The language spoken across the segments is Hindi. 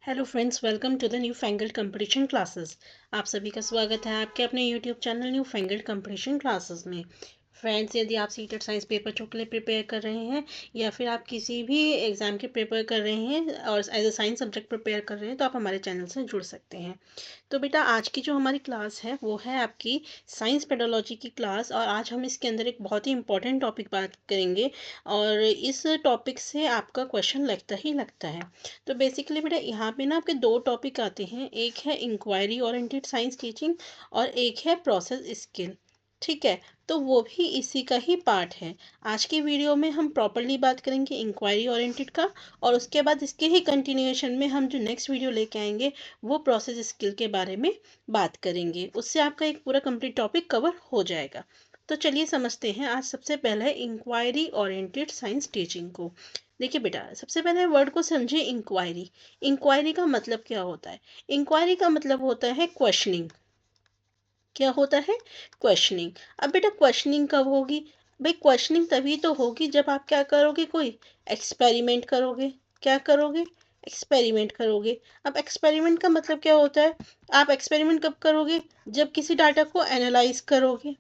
Hello friends, welcome to the new fangled competition classes. आप सभी का स्वागत है आपके अपने YouTube channel new fangled competition classes में। फ्रेंड्स, यदि आप सीटेड साइंस पेपर 2 के लिए प्रिपेयर कर रहे हैं या फिर आप किसी भी एग्ज़ाम के प्रिपेयर कर रहे हैं और as a science subject prepare कर रहे हैं तो आप हमारे चैनल से जुड़ सकते हैं। तो बेटा, आज की जो हमारी क्लास है वो है आपकी साइंस पेडोलॉजी की क्लास, और आज हम इसके अंदर एक बहुत ही इंपॉर्टेंट टॉपिक बात करेंगे और इस टॉपिक से आपका क्वेश्चन लगता ही लगता है। तो बेसिकली बेटा, यहाँ पे ना आपके दो टॉपिक आते हैं, एक है इंक्वायरी ओरिएंटेड साइंस टीचिंग और एक है प्रोसेस स्किल। ठीक है, तो वो भी इसी का ही पार्ट है। आज की वीडियो में हम प्रॉपरली बात करेंगे इंक्वायरी ओरिएंटेड का, और उसके बाद इसके ही कंटिन्यूएशन में हम जो नेक्स्ट वीडियो लेके आएंगे वो प्रोसेस स्किल के बारे में बात करेंगे। उससे आपका एक पूरा कंप्लीट टॉपिक कवर हो जाएगा। तो चलिए समझते हैं आज सबसे पहले इंक्वायरी ओरिएंटेड साइंस टीचिंग को। देखिए बेटा, सबसे पहले वर्ड को समझिए इंक्वायरी। इंक्वायरी का मतलब क्या होता है? इंक्वायरी का मतलब होता है क्वेश्चनिंग। क्या होता है? क्वेश्चनिंग। अब बेटा, क्वेश्चनिंग कब होगी? भाई, क्वेश्चनिंग तभी तो होगी जब आप क्या करोगे, कोई एक्सपेरिमेंट करोगे। क्या करोगे? एक्सपेरिमेंट करोगे। अब एक्सपेरिमेंट का मतलब क्या होता है? आप एक्सपेरिमेंट कब करोगे? जब किसी डाटा को एनालाइज करोगे।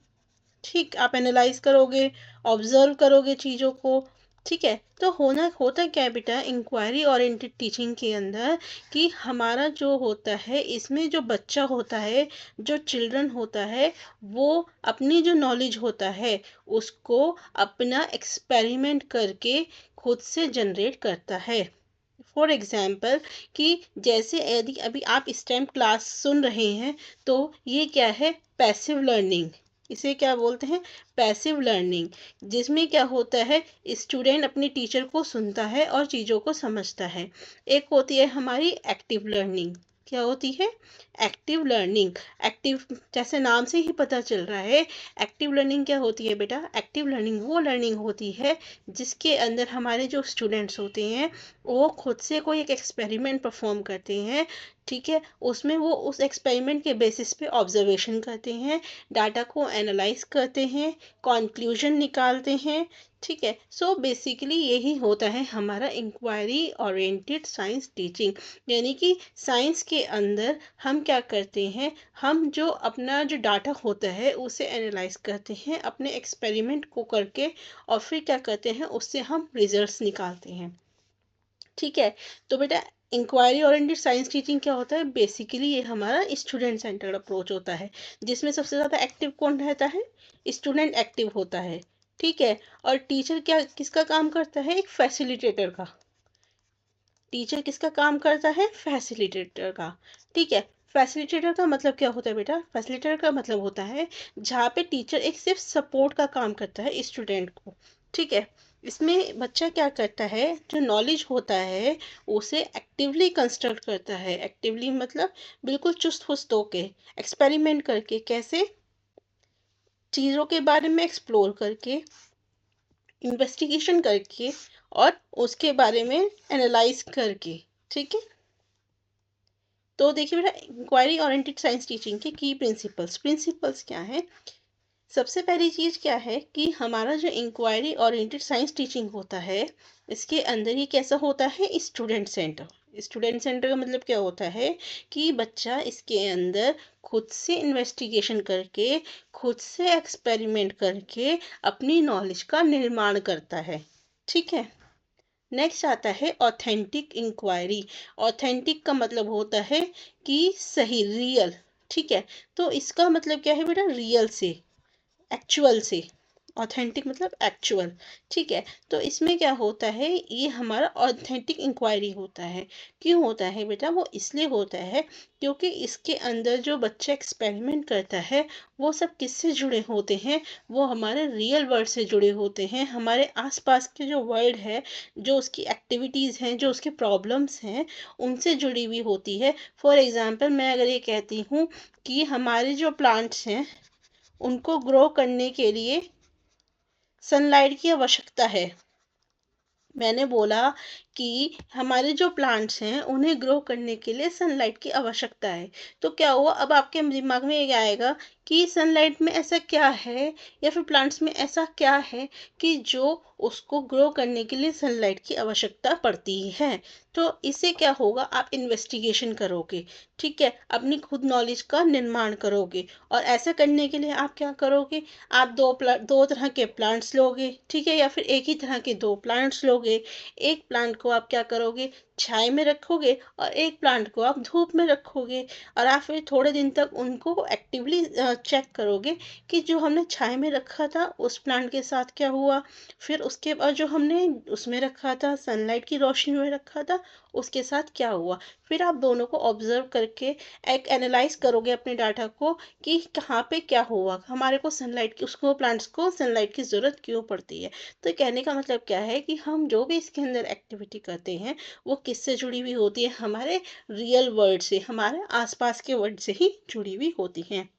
ठीक, आप एनालाइज करोगे, ऑब्जर्व करोगे चीज़ों को। ठीक है, तो होता क्या है बेटा इंक्वायरी ओरिएंटेड टीचिंग के अंदर, कि हमारा जो होता है इसमें जो बच्चा होता है, जो चिल्ड्रन होता है, वो अपनी जो नॉलेज होता है उसको अपना एक्सपेरिमेंट करके खुद से जनरेट करता है। फॉर एग्जाम्पल, कि जैसे यदि अभी आप इस टाइम क्लास सुन रहे हैं तो ये क्या है? Passive learning. इसे क्या बोलते हैं? Passive learning. जिसमें क्या होता है, स्टूडेंट अपने टीचर को सुनता है और चीज़ों को समझता है। एक होती है हमारी एक्टिव लर्निंग। क्या होती है? Active learning. एक्टिव, जैसे नाम से ही पता चल रहा है, एक्टिव लर्निंग क्या होती है बेटा? एक्टिव लर्निंग वो लर्निंग होती है जिसके अंदर हमारे जो स्टूडेंट्स होते हैं वो खुद से कोई एक एक्सपेरिमेंट परफॉर्म करते हैं। ठीक है, उसमें वो उस एक्सपेरिमेंट के बेसिस पे ऑब्जर्वेशन करते हैं, डाटा को एनालाइज करते हैं, कंक्लूजन निकालते हैं। ठीक है, सो बेसिकली यही होता है हमारा इंक्वायरी ओरिएंटेड साइंस टीचिंग। यानी कि साइंस के अंदर हम क्या करते हैं, हम जो अपना जो डाटा होता है उसे एनालाइज करते हैं अपने एक्सपेरिमेंट को करके, और फिर क्या करते हैं, उससे हम रिजल्ट्स निकालते हैं। ठीक है, तो बेटा, इंक्वायरी ओरिएंटेड साइंस टीचिंग क्या होता है? बेसिकली ये हमारा स्टूडेंट सेंटर्ड अप्रोच होता है, जिसमें सबसे ज़्यादा एक्टिव कौन रहता है? स्टूडेंट एक्टिव होता है। ठीक है, और टीचर क्या किसका काम करता है? एक फैसिलिटेटर का। टीचर किसका काम करता है? फैसिलिटेटर का। ठीक है, फैसिलिटेटर का मतलब क्या होता है बेटा? फैसिलिटेटर का मतलब होता है जहाँ पे टीचर एक सिर्फ सपोर्ट का काम करता है स्टूडेंट को। ठीक है, इसमें बच्चा क्या करता है, जो नॉलेज होता है उसे एक्टिवली कंस्ट्रक्ट करता है। एक्टिवली मतलब बिल्कुल चुस्त फुस्त होके, एक्सपेरिमेंट करके, कैसे? चीज़ों के बारे में एक्सप्लोर करके, इन्वेस्टिगेशन करके, और उसके बारे में एनालाइज करके। ठीक है, तो देखिए बेटा, इंक्वायरी ओरिएंटेड साइंस टीचिंग के की प्रिंसिपल्स क्या हैं? सबसे पहली चीज़ क्या है कि हमारा जो इंक्वायरी ओरिएंटेड साइंस टीचिंग होता है, इसके अंदर ये कैसा होता है? Student centre. स्टूडेंट सेंटर का मतलब क्या होता है कि बच्चा इसके अंदर खुद से इन्वेस्टिगेशन करके, खुद से एक्सपेरिमेंट करके अपनी नॉलेज का निर्माण करता है। ठीक है, नेक्स्ट आता है ऑथेंटिक इंक्वायरी। ऑथेंटिक का मतलब होता है कि सही, रियल। ठीक है, तो इसका मतलब क्या है बेटा? रियल से, एक्चुअल से। ऑथेंटिक मतलब एक्चुअल। ठीक है, तो इसमें क्या होता है, ये हमारा ऑथेंटिक इंक्वायरी होता है। क्यों होता है बेटा? वो इसलिए होता है क्योंकि इसके अंदर जो बच्चा एक्सपेरिमेंट करता है वो सब किससे जुड़े होते हैं? वो हमारे रियल वर्ल्ड से जुड़े होते हैं, हमारे आसपास के जो वर्ल्ड है, जो उसकी एक्टिविटीज़ हैं, जो उसके प्रॉब्लम्स हैं, उनसे जुड़ी हुई होती है। फॉर एग्जांपल, मैं अगर ये कहती हूँ कि हमारे जो प्लांट्स हैं उनको ग्रो करने के लिए सनलाइट की आवश्यकता है। मैंने बोला कि हमारे जो प्लांट्स हैं उन्हें ग्रो करने के लिए सनलाइट की आवश्यकता है। तो क्या हुआ, अब आपके दिमाग में ये आएगा कि सनलाइट में ऐसा क्या है या फिर प्लांट्स में ऐसा क्या है कि जो उसको ग्रो करने के लिए सनलाइट की आवश्यकता पड़ती है। तो इससे क्या होगा, आप इन्वेस्टिगेशन करोगे, ठीक है, अपनी खुद नॉलेज का निर्माण करोगे। और ऐसा करने के लिए आप क्या करोगे, आप दो तरह के प्लांट्स लोगे, ठीक है, या फिर एक ही तरह के दो प्लांट्स लोगे। एक प्लांट को आप क्या करोगे, छाया में रखोगे, और एक प्लांट को आप धूप में रखोगे। और आप फिर थोड़े दिन तक उनको एक्टिवली चेक करोगे कि जो हमने छाया में रखा था उस प्लांट के साथ क्या हुआ, फिर उसके बाद जो हमने उसमें रखा था, सनलाइट की रोशनी में रखा था, उसके साथ क्या हुआ। फिर आप दोनों को ऑब्जर्व करके एक एनालाइज करोगे अपने डाटा को कि कहाँ पे क्या हुआ, हमारे को सनलाइट की, उसको प्लांट्स को सनलाइट की ज़रूरत क्यों पड़ती है। तो कहने का मतलब क्या है कि हम जो भी इसके अंदर एक्टिविटी करते हैं वो किससे जुड़ी हुई होती है, हमारे रियल वर्ल्ड से, हमारे आसपास के वर्ल्ड से ही जुड़ी हुई होती हैं।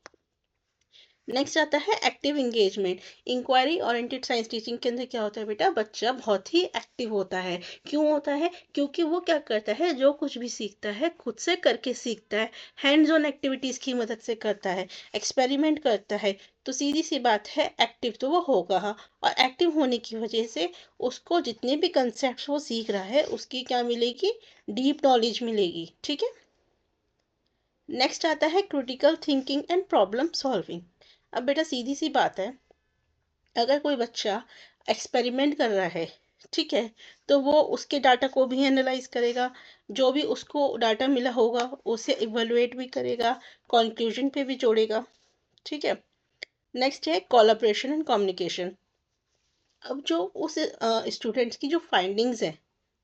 नेक्स्ट आता है active engagement. Inquiry oriented science teaching के अंदर क्या होता है बेटा, बच्चा बहुत ही एक्टिव होता है। क्यों होता है, क्योंकि वो क्या करता है, जो कुछ भी सीखता है खुद से करके सीखता है, हैंड्स ऑन एक्टिविटीज की मदद से करता है, एक्सपेरिमेंट करता है। तो सीधी सी बात है, एक्टिव तो वो होगा। हाँ, और एक्टिव होने की वजह से उसको जितने भी कंसेप्ट वो सीख रहा है उसकी क्या मिलेगी, डीप नॉलेज मिलेगी, ठीक है। नेक्स्ट आता है critical thinking and problem solving. अब बेटा सीधी सी बात है, अगर कोई बच्चा एक्सपेरिमेंट कर रहा है, ठीक है, तो वो उसके डाटा को भी एनालाइज करेगा, जो भी उसको डाटा मिला होगा उसे इवेलुएट भी करेगा, कंक्लूजन पे भी जोड़ेगा, ठीक है। नेक्स्ट है कोलैबोरेशन एंड कम्युनिकेशन। अब जो उस स्टूडेंट्स की जो फाइंडिंग्स है,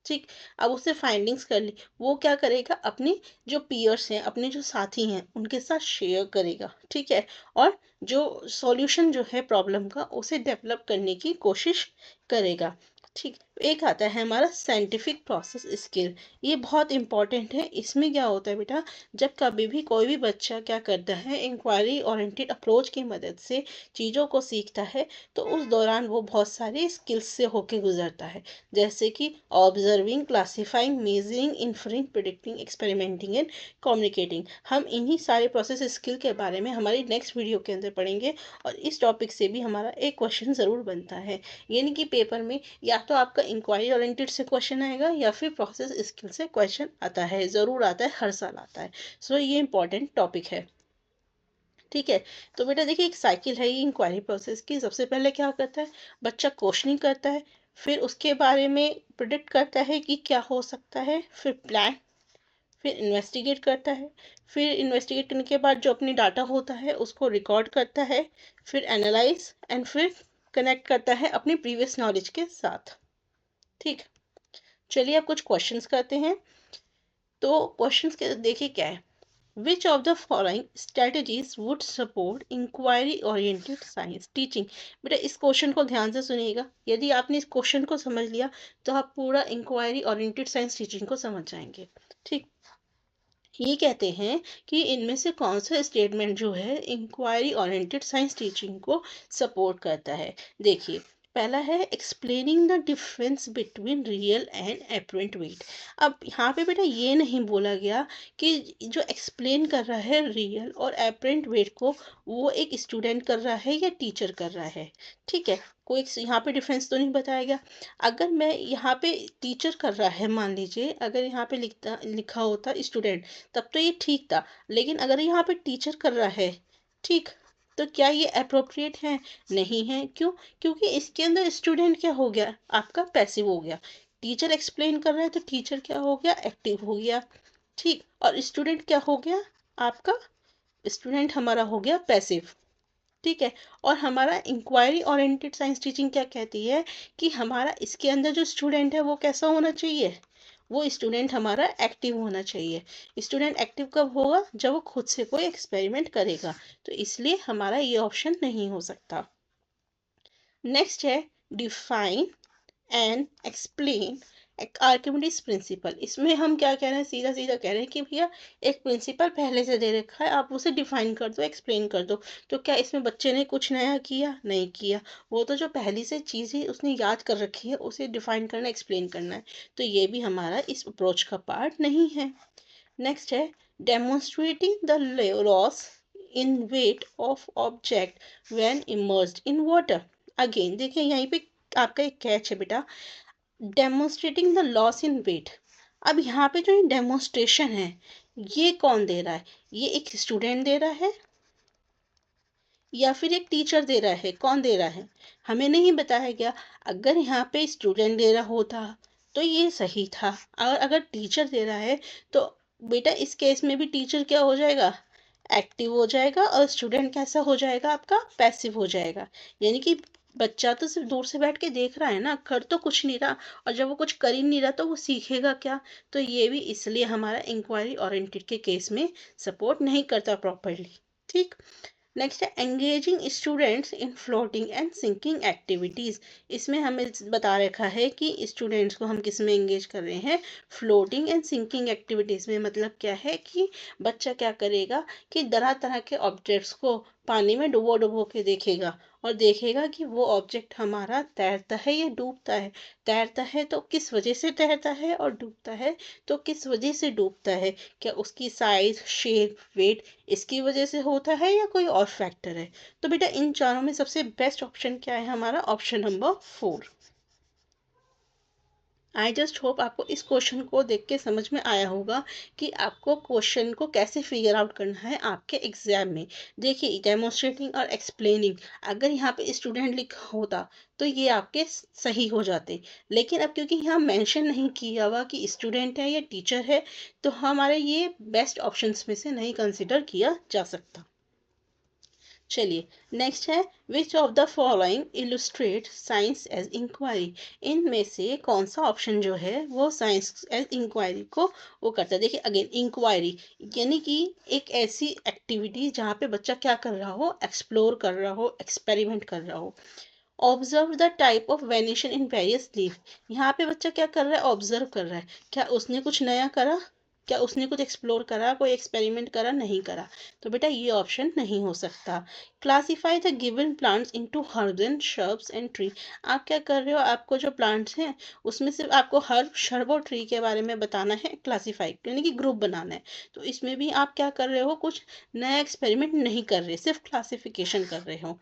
ठीक, अब उससे फाइंडिंग्स कर ली, वो क्या करेगा, अपने जो पीयर्स हैं, अपने जो साथी हैं उनके साथ शेयर करेगा, ठीक है। और जो सॉल्यूशन जो है प्रॉब्लम का उसे डेवलप करने की कोशिश करेगा, ठीक। एक आता है हमारा साइंटिफिक प्रोसेस स्किल। ये बहुत इंपॉर्टेंट है। इसमें क्या होता है बेटा, जब कभी भी कोई भी बच्चा क्या करता है, इंक्वायरी ओरिएंटेड अप्रोच की मदद से चीज़ों को सीखता है, तो उस दौरान वो बहुत सारे स्किल्स से होके गुजरता है, जैसे कि observing, classifying, measuring, inferring, predicting, experimenting and communicating. हम इन्हीं सारे प्रोसेस स्किल के बारे में हमारी नेक्स्ट वीडियो के अंदर पढ़ेंगे। और इस टॉपिक से भी हमारा एक क्वेश्चन ज़रूर बनता है, यानी कि पेपर में या तो आपका इंक्वायरी ओरिएंटेड से क्वेश्चन आएगा या फिर प्रोसेस स्किल से क्वेश्चन आता है, ज़रूर आता है, हर साल आता है। सो ये इंपॉर्टेंट टॉपिक है, ठीक है। तो बेटा देखिए, एक साइकिल है ये इंक्वायरी प्रोसेस की। सबसे पहले क्या करता है, बच्चा क्वेश्चनिंग करता है, फिर उसके बारे में प्रिडिक्ट करता है कि क्या हो सकता है, फिर प्लान, फिर इन्वेस्टिगेट करता है, फिर इन्वेस्टिगेट करने के बाद जो अपनी डाटा होता है उसको रिकॉर्ड करता है, फिर एनालाइज एंड फिर कनेक्ट करता है अपनी प्रीवियस नॉलेज के साथ, ठीक। चलिए अब कुछ क्वेश्चंस करते हैं। तो क्वेश्चंस के देखिए क्या है, Which of the following strategies would support inquiry oriented science teaching? बेटा इस क्वेश्चन को ध्यान से सुनिएगा। यदि आपने इस क्वेश्चन को समझ लिया तो आप पूरा इंक्वायरी ओरिएंटेड साइंस टीचिंग को समझ जाएंगे, ठीक। ये कहते हैं कि इनमें से कौन सा स्टेटमेंट जो है इंक्वायरी ओरिएंटेड साइंस टीचिंग को सपोर्ट करता है। देखिए, पहला है explaining the difference between real and apparent wait. अब यहाँ पे बेटा ये नहीं बोला गया कि जो एक्सप्लेन कर रहा है रियल और एपरेंट वेट को, वो एक स्टूडेंट कर रहा है या टीचर कर रहा है, ठीक है। कोई यहाँ पे डिफरेंस तो नहीं बताया गया। अगर मैं यहाँ पे टीचर कर रहा है, मान लीजिए अगर यहाँ पे लिखा होता स्टूडेंट, तब तो ये ठीक था। लेकिन अगर यहाँ पे टीचर कर रहा है, ठीक, तो क्या ये अप्रोप्रिएट है, नहीं है। क्यों, क्योंकि इसके अंदर स्टूडेंट क्या हो गया, आपका पैसिव हो गया। टीचर एक्सप्लेन कर रहा है तो टीचर क्या हो गया, एक्टिव हो गया, ठीक। और स्टूडेंट क्या हो गया, आपका स्टूडेंट हमारा हो गया पैसिव, ठीक है। और हमारा इंक्वायरी ओरिएंटेड साइंस टीचिंग क्या कहती है कि हमारा इसके अंदर जो स्टूडेंट है वो कैसा होना चाहिए, वो स्टूडेंट हमारा एक्टिव होना चाहिए। स्टूडेंट एक्टिव कब होगा, जब वो खुद से कोई एक्सपेरिमेंट करेगा। तो इसलिए हमारा ये ऑप्शन नहीं हो सकता। नेक्स्ट है डिफाइन एंड एक्सप्लेन एक आर्किमिडीज प्रिंसिपल, इसमें हम क्या कह रहे हैं, सीधा सीधा कह रहे हैं कि भैया एक प्रिंसिपल पहले से दे रखा है, आप उसे डिफाइन कर दो, एक्सप्लेन कर दो। तो क्या इसमें बच्चे ने कुछ नया किया? नहीं किया। वो तो जो पहली से चीज़ है उसने याद कर रखी है, उसे डिफाइन करना, एक्सप्लेन करना है। तो ये भी हमारा इस अप्रोच का पार्ट नहीं है। नेक्स्ट है demonstrating the loss in weight of object when immersed in water. Again देखिए यहीं पे आपका एक कैच है बेटा, demonstrating the loss in weight. अब यहाँ पे जो डेमोन्स्ट्रेशन है ये कौन दे रहा है? ये एक स्टूडेंट दे रहा है या फिर एक टीचर दे रहा है? कौन दे रहा है? हमें नहीं बताया गया। अगर यहाँ पे स्टूडेंट दे रहा होता तो ये सही था, और अगर टीचर दे रहा है तो बेटा इस केस में भी टीचर क्या हो जाएगा? एक्टिव हो जाएगा, और स्टूडेंट कैसा हो जाएगा? आपका पैसिव हो जाएगा। यानी कि बच्चा तो सिर्फ दूर से बैठ के देख रहा है ना, कर तो कुछ नहीं रहा, और जब वो कुछ कर ही नहीं रहा तो वो सीखेगा क्या? तो ये भी इसलिए हमारा इंक्वायरी ओरिएंटेड के केस में सपोर्ट नहीं करता प्रॉपरली। ठीक। नेक्स्ट है engaging students in floating and sinking activities. इसमें हमें बता रखा है कि स्टूडेंट्स को हम किस में एंगेज कर रहे हैं? फ्लोटिंग एंड सिंकिंग एक्टिविटीज़ में। मतलब क्या है कि बच्चा क्या करेगा कि तरह तरह के ऑब्जेक्ट्स को पानी में डुबो डुबो के देखेगा, और देखेगा कि वो ऑब्जेक्ट हमारा तैरता है या डूबता है। तैरता है तो किस वजह से तैरता है, और डूबता है तो किस वजह से डूबता है। क्या उसकी साइज, शेप, वेट इसकी वजह से होता है या कोई और फैक्टर है? तो बेटा इन चारों में सबसे बेस्ट ऑप्शन क्या है हमारा? Option number 4। I just hope आपको इस क्वेश्चन को देख के समझ में आया होगा कि आपको क्वेश्चन को कैसे फिगर आउट करना है आपके एग्जाम में। देखिए डेमोन्स्ट्रेटिंग और एक्सप्लेनिंग, अगर यहाँ पे स्टूडेंट लिखा होता तो ये आपके सही हो जाते, लेकिन अब क्योंकि यहाँ मेंशन नहीं किया हुआ कि स्टूडेंट है या टीचर है, तो हमारे ये बेस्ट ऑप्शंस में से नहीं कंसिडर किया जा सकता। चलिए नेक्स्ट है which of the following illustrate science as inquiry. इनमें से कौन सा ऑप्शन जो है वो साइंस एज इंक्वायरी को वो करता है? देखिए अगेन इंक्वायरी यानी कि एक ऐसी एक्टिविटी जहाँ पे बच्चा क्या कर रहा हो? एक्सप्लोर कर रहा हो, एक्सपेरिमेंट कर रहा हो। Observe the type of venation in various leaf. यहाँ पे बच्चा क्या कर रहा है? ऑब्जर्व कर रहा है। क्या उसने कुछ नया करा? क्या उसने कुछ एक्सप्लोर करा, कोई एक्सपेरिमेंट करा? नहीं करा। तो बेटा ये ऑप्शन नहीं हो सकता। Classify the given plants into herbs and shrubs and tree. आप क्या कर रहे हो? आपको जो प्लांट्स हैं उसमें सिर्फ आपको हर्ब, श्रब और ट्री के बारे में बताना है, क्लासीफाई यानी कि ग्रुप बनाना है। तो इसमें भी आप क्या कर रहे हो? कुछ नया एक्सपेरिमेंट नहीं कर रहे, सिर्फ क्लासिफिकेशन कर रहे हो।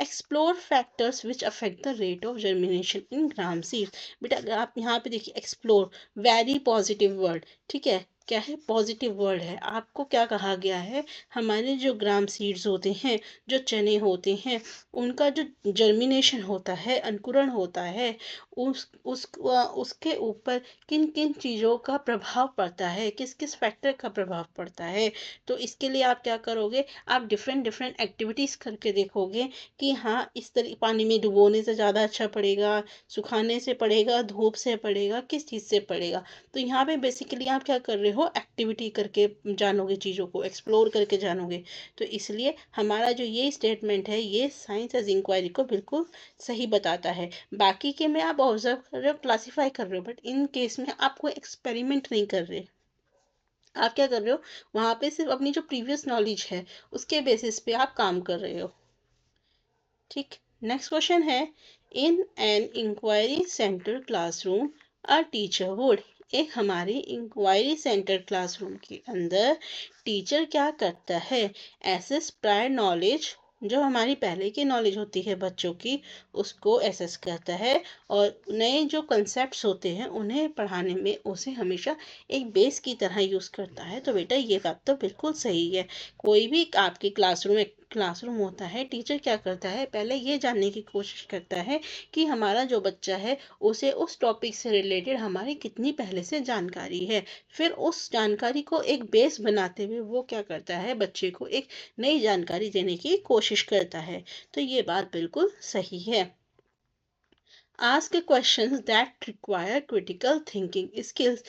Explore factors which affect the rate of germination in gram seeds. बेटा आप यहाँ पे देखिए एक्सप्लोर, वेरी पॉजिटिव वर्ड, ठीक है, क्या है? पॉजिटिव वर्ड है। आपको क्या कहा गया है? हमारे जो ग्राम सीड्स होते हैं, जो चने होते हैं, उनका जो जर्मिनेशन होता है, अंकुरण होता है, उसके ऊपर किन किन चीज़ों का प्रभाव पड़ता है, किस किस फैक्टर का प्रभाव पड़ता है। तो इसके लिए आप क्या करोगे? आप डिफरेंट डिफरेंट एक्टिविटीज़ करके देखोगे कि हाँ इस तरह पानी में डुबोने से ज़्यादा अच्छा पड़ेगा, सुखाने से पड़ेगा, धूप से पड़ेगा, किस चीज़ से पड़ेगा। तो यहाँ पे बेसिकली आप क्या कर रहे हो? एक्टिविटी करके जानोगे, चीज़ों को एक्सप्लोर करके जानोगे। तो इसलिए हमारा जो ये स्टेटमेंट है ये साइंस एज इंक्वायरी को बिल्कुल सही बताता है। बाकी के में आप ऑब्जर्व कर रहे हो, क्लासीफाई कर रहे हो, बट इन केस में आप कोई एक्सपेरिमेंट नहीं कर रहे। आप क्या कर रहे हो? वहाँ पे सिर्फ अपनी जो प्रीवियस नॉलेज है उसके बेसिस पे आप काम कर रहे हो। ठीक। नेक्स्ट क्वेश्चन है in an inquiry center classroom a teacher would. एक हमारी इंक्वायरी सेंटर क्लासरूम के अंदर टीचर क्या करता है? एसेस प्रायर नॉलेज, जो हमारी पहले की नॉलेज होती है बच्चों की, उसको एसेस करता है, और नए जो कंसेप्ट्स होते हैं उन्हें पढ़ाने में उसे हमेशा एक बेस की तरह यूज़ करता है। तो बेटा ये बात तो बिल्कुल सही है। कोई भी आपकी क्लासरूम होता है, टीचर क्या करता है? पहले ये जानने की कोशिश करता है कि हमारा जो बच्चा है उसे उस टॉपिक से रिलेटेड हमारी कितनी पहले से जानकारी है। फिर उस जानकारी को एक बेस बनाते हुए वो क्या करता है? बच्चे को एक नई जानकारी देने की कोशिश करता है। तो ये बात बिल्कुल सही है। Ask questions that require critical thinking skills.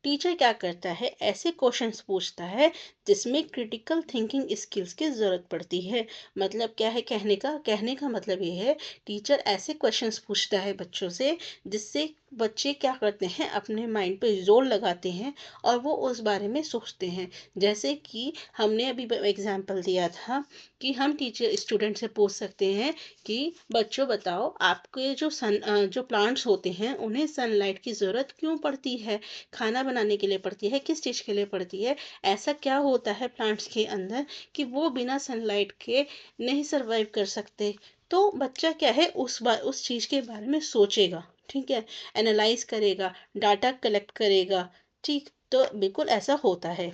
Teacher क्या करता है? ऐसे क्वेश्चंस पूछता है जिसमें क्रिटिकल थिंकिंग स्किल्स की ज़रूरत पड़ती है। मतलब क्या है कहने का मतलब ये है टीचर ऐसे क्वेश्चंस पूछता है बच्चों से जिससे बच्चे क्या करते हैं, अपने माइंड पे जोर लगाते हैं और वो उस बारे में सोचते हैं। जैसे कि हमने अभी एग्जाम्पल दिया था कि हम टीचर स्टूडेंट से पूछ सकते हैं कि बच्चों बताओ, आपके जो प्लांट्स होते हैं उन्हें सनलाइट की ज़रूरत क्यों पड़ती है, खाना बनाने के लिए पड़ती है, किस चीज़ के लिए पड़ती है, ऐसा क्या होता है प्लांट्स के अंदर कि वो बिना सनलाइट के नहीं सरवाइव कर सकते। तो बच्चा क्या है, उस चीज़ के बारे में सोचेगा, ठीक है, एनालाइज करेगा, डाटा कलेक्ट करेगा। ठीक, तो बिल्कुल ऐसा होता है।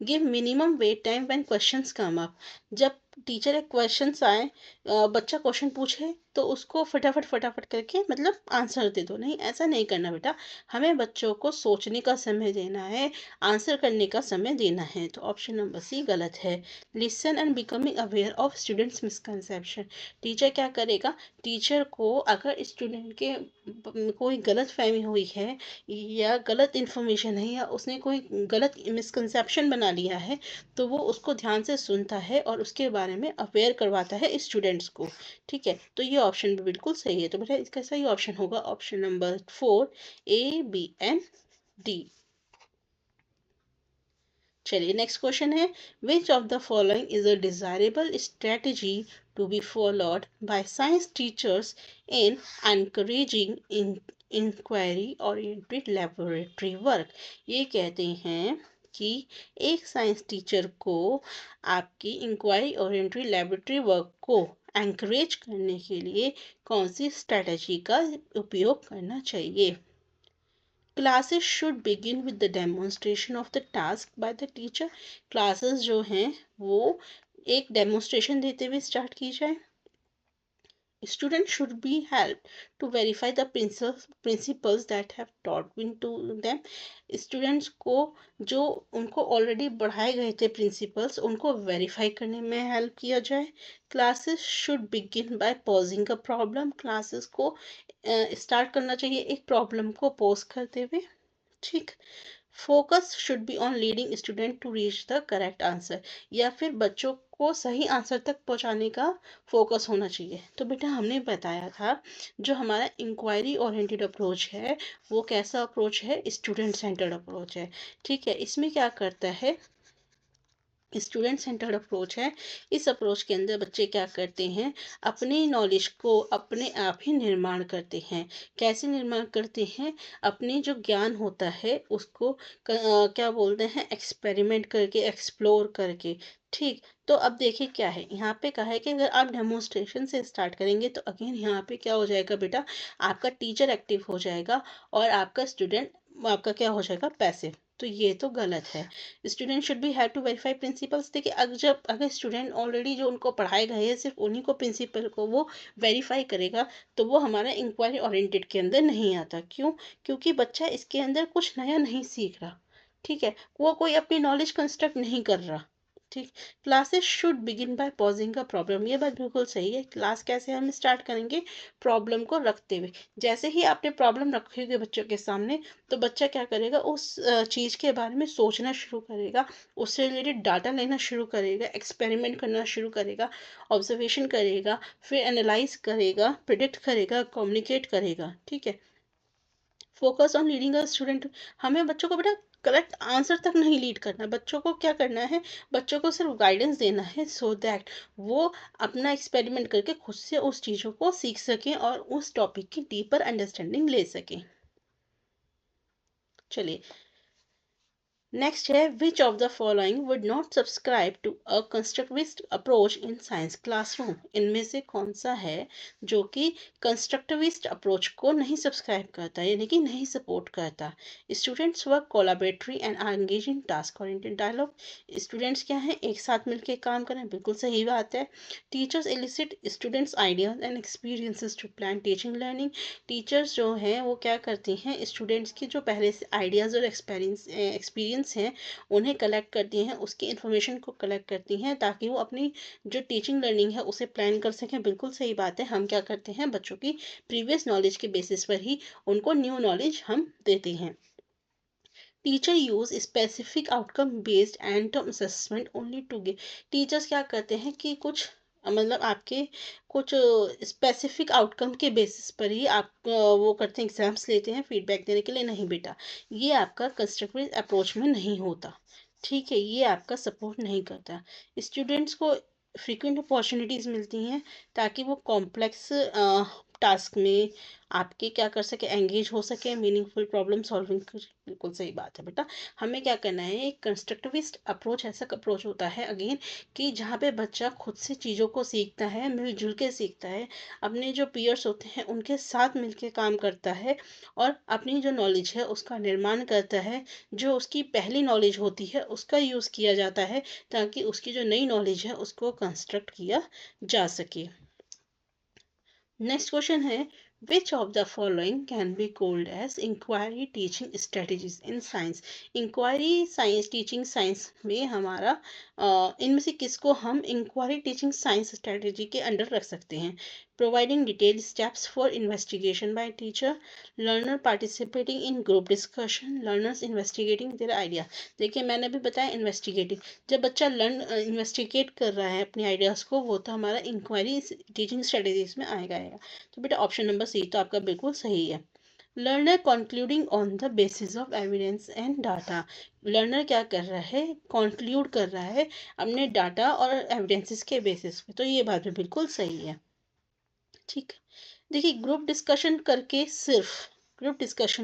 Give minimum wait time when questions come up. जब टीचर एक क्वेश्चंस आए, बच्चा क्वेश्चन पूछे तो उसको फटाफट फटाफट करके मतलब आंसर दे दो, नहीं ऐसा नहीं करना बेटा। हमें बच्चों को सोचने का समय देना है, आंसर करने का समय देना है। तो ऑप्शन नंबर सी गलत है। Listen and becoming aware of students misconception. Teacher क्या करेगा, टीचर को अगर स्टूडेंट के कोई गलत फहमी हुई है या गलत इन्फॉर्मेशन है या उसने कोई गलत मिसकंसेप्शन बना लिया है, तो वो उसको ध्यान से सुनता है और उसके बारे में अवेयर करवाता है स्टूडेंट्स को। ठीक है, तो ये ऑप्शन भी बिल्कुल सही है। तो बेटा इसका सही ऑप्शन होगा option number 4, A B and D. चलिए नेक्स्ट क्वेश्चन है, which of the following is a desirable strategy to be followed by science teachers in encouraging inquiry oriented laboratory work. ये कहते हैं कि एक साइंस टीचर को आपकी इंक्वायरी ओरिएंटेड लेबोरेटरी वर्क को एनकरेज करने के लिए कौन सी स्ट्रेटजी का उपयोग करना चाहिए। Classes should begin with the demonstration of the task by the teacher. Classes जो हैं वो एक डेमोन्स्ट्रेशन देते हुए स्टार्ट की जाए। Students should be helped to verify the principles that have taught been to them. Students को जो उनको ऑलरेडी पढ़ाए गए थे प्रिंसिपल्स, उनको वेरीफाई करने में हेल्प किया जाए। Classes should begin by posing a problem. Classes को स्टार्ट करना चाहिए एक प्रॉब्लम को पोज करते हुए। ठीक, focus should be on leading student to reach the correct answer, या फिर बच्चों को सही आंसर तक पहुंचाने का फोकस होना चाहिए। तो बेटा हमने बताया था जो हमारा इंक्वायरी ओरिएंटेड अप्रोच है वो कैसा अप्रोच है, स्टूडेंट सेंटर्ड अप्रोच है। ठीक है, इसमें क्या करता है, स्टूडेंट सेंटर्ड अप्रोच है। इस अप्रोच के अंदर बच्चे क्या करते हैं, अपनी नॉलेज को अपने आप ही निर्माण करते हैं। कैसे निर्माण करते हैं, अपने जो ज्ञान होता है उसको क्या बोलते हैं, एक्सपेरिमेंट करके, एक्सप्लोर करके। ठीक, तो अब देखिए क्या है, यहाँ पे कहा है कि अगर आप डेमोन्स्ट्रेशन से स्टार्ट करेंगे तो अगेन यहाँ पे क्या हो जाएगा बेटा, आपका टीचर एक्टिव हो जाएगा और आपका स्टूडेंट, आपका क्या हो जाएगा, पैसिव। तो ये तो गलत है। Student should be have to verify principles. देखिए अगर स्टूडेंट ऑलरेडी जो उनको पढ़ाए गए हैं सिर्फ उन्हीं को प्रिंसिपल को वो वेरीफाई करेगा तो वो हमारा इंक्वायरी ओरिएंटेड के अंदर नहीं आता। क्यों, क्योंकि बच्चा इसके अंदर कुछ नया नहीं सीख रहा। ठीक है, वो कोई अपनी नॉलेज कंस्ट्रक्ट नहीं कर रहा। ठीक, classes should begin by posing a problem. ये बात बिल्कुल सही है। क्लास कैसे हम स्टार्ट करेंगे, प्रॉब्लम को रखते हुए। जैसे ही आपने प्रॉब्लम रखोगे बच्चों के सामने तो बच्चा क्या करेगा, उस चीज़ के बारे में सोचना शुरू करेगा, उससे रिलेटेड डाटा लेना शुरू करेगा, एक्सपेरिमेंट करना शुरू करेगा, ऑब्जर्वेशन करेगा, फिर एनालाइज करेगा, प्रिडिक्ट करेगा, कम्युनिकेट करेगा। ठीक है, focus on leading a student. हमें बच्चों को बेटा करेक्ट आंसर तक नहीं लीड करना, बच्चों को क्या करना है, बच्चों को सिर्फ गाइडेंस देना है सो दैट वो अपना एक्सपेरिमेंट करके खुद से उस चीज़ों को सीख सकें और उस टॉपिक की डीपर अंडरस्टैंडिंग ले सकें। चलिए नेक्स्ट है, which of the following would not subscribe to a constructivist approach in science classroom. इनमें से कौन सा है जो कि कंस्ट्रक्टिविस्ट अप्रोच को नहीं सब्सक्राइब करता, यानी कि नहीं सपोर्ट करता। Students work collaboratory and are engage in task oriented dialogue. Students क्या हैं, एक साथ मिलकर काम करें, बिल्कुल सही बात है। Teachers elicit students ideas and experiences to plan teaching learning. Teachers जो हैं वो क्या करती हैं, स्टूडेंट्स की जो पहले से आइडियाज़ और एक्सपीरियंस हैं उन्हें कलेक्ट करती हैं, उसकी इन्फॉर्मेशन को कलेक्ट करती हैं ताकि वो अपनी जो टीचिंग लर्निंग है उसे प्लान कर सकें। बिल्कुल सही बात है। हम क्या करते हैं, बच्चों की प्रीवियस नॉलेज के बेसिस पर ही उनको न्यू नॉलेज हम देते हैं। Teacher use specific outcome based and term assessment only to give. Teachers क्या करते हैं कि कुछ मतलब आपके कुछ स्पेसिफिक आउटकम के बेसिस पर ही आप वो करते हैं, एग्जाम्स लेते हैं फीडबैक देने के लिए। नहीं बेटा, ये आपका कंस्ट्रक्टिव अप्रोच में नहीं होता। ठीक है, ये आपका सपोर्ट नहीं करता। स्टूडेंट्स को फ्रीक्वेंट अपॉर्चुनिटीज़ मिलती हैं ताकि वो कॉम्प्लेक्स टास्क में आपके क्या कर सके, एंगेज हो सके, मीनिंगफुल प्रॉब्लम सॉल्विंग। बिल्कुल सही बात है बेटा। हमें क्या करना है, एक कंस्ट्रक्टिविस्ट अप्रोच ऐसा अप्रोच होता है अगेन कि जहाँ पे बच्चा खुद से चीज़ों को सीखता है, मिलजुल के सीखता है, अपने जो पीयर्स होते हैं उनके साथ मिलके काम करता है और अपनी जो नॉलेज है उसका निर्माण करता है। जो उसकी पहली नॉलेज होती है उसका यूज़ किया जाता है ताकि उसकी जो नई नॉलेज है उसको कंस्ट्रक्ट किया जा सके। नेक्स्ट क्वेश्चन है, which of the following can be called as inquiry teaching strategies in science. Inquiry science teaching science में हमारा इनमें से किसको हम इंक्वायरी टीचिंग साइंस स्ट्रेटजी के अंडर रख सकते हैं? Providing detailed steps for investigation by teacher, learner participating in group discussion, learners investigating their idea. देखिए मैंने भी बताया इन्वेस्टिगेटिंग, जब बच्चा इन्वेस्टिगेट कर रहा है अपने आइडियाज़ को, वो तो हमारा इंक्वायरी टीचिंग स्ट्रेटेजीज में आएगा। तो बेटा ऑप्शन नंबर सी तो आपका बिल्कुल सही है। Learner concluding on the basis of evidence and data. Learner क्या कर रहा है, कंक्लूड कर रहा है अपने डाटा और एविडेंसेस के बेसिस पे। तो ये बात भी बिल्कुल सही है। ठीक है, देखिए ग्रुप डिस्कशन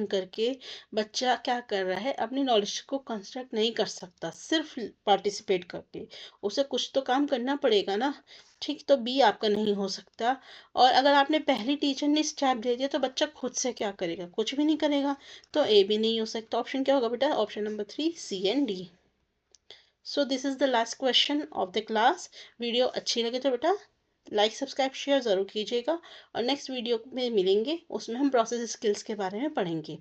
करके बच्चा क्या कर रहा है, अपनी नॉलेज को कंस्ट्रक्ट नहीं कर सकता सिर्फ पार्टिसिपेट करके। उसे कुछ तो काम करना पड़ेगा ना। ठीक, तो बी आपका नहीं हो सकता। और अगर आपने पहली टीचर ने स्टेप दे दिया तो बच्चा खुद से क्या करेगा, कुछ भी नहीं करेगा। तो ए भी नहीं हो सकता। ऑप्शन क्या होगा बेटा? Option number 3, C and D. So this is the last question of the class. Video अच्छी लगे तो बेटा लाइक सब्सक्राइब शेयर ज़रूर कीजिएगा। और नेक्स्ट वीडियो में मिलेंगे, उसमें हम प्रोसेस स्किल्स के बारे में पढ़ेंगे।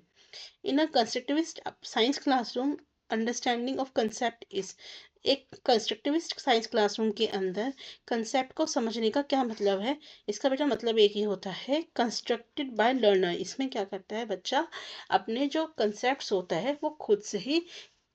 In a constructivist science classroom, understanding of concept is. एक कंस्ट्रक्टिविस्ट साइंस क्लासरूम के अंदर कंसेप्ट को समझने का क्या मतलब है? इसका बेटा मतलब एक ही होता है, कंस्ट्रक्टेड बाय लर्नर। इसमें क्या करता है बच्चा, अपने जो कंसेप्ट होता है वो खुद से ही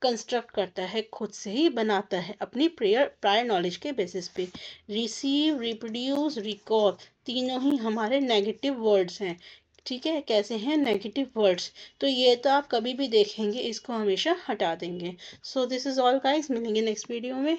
कंस्ट्रक्ट करता है, खुद से ही बनाता है अपनी प्रायर नॉलेज के बेसिस पे। रिसीव, रिप्रोड्यूस, रिकॉल, तीनों ही हमारे नेगेटिव वर्ड्स हैं। ठीक है, कैसे हैं? Negative words. तो ये तो आप कभी भी देखेंगे इसको हमेशा हटा देंगे। सो दिस इज ऑल गाइस, मिलेंगे नेक्स्ट वीडियो में।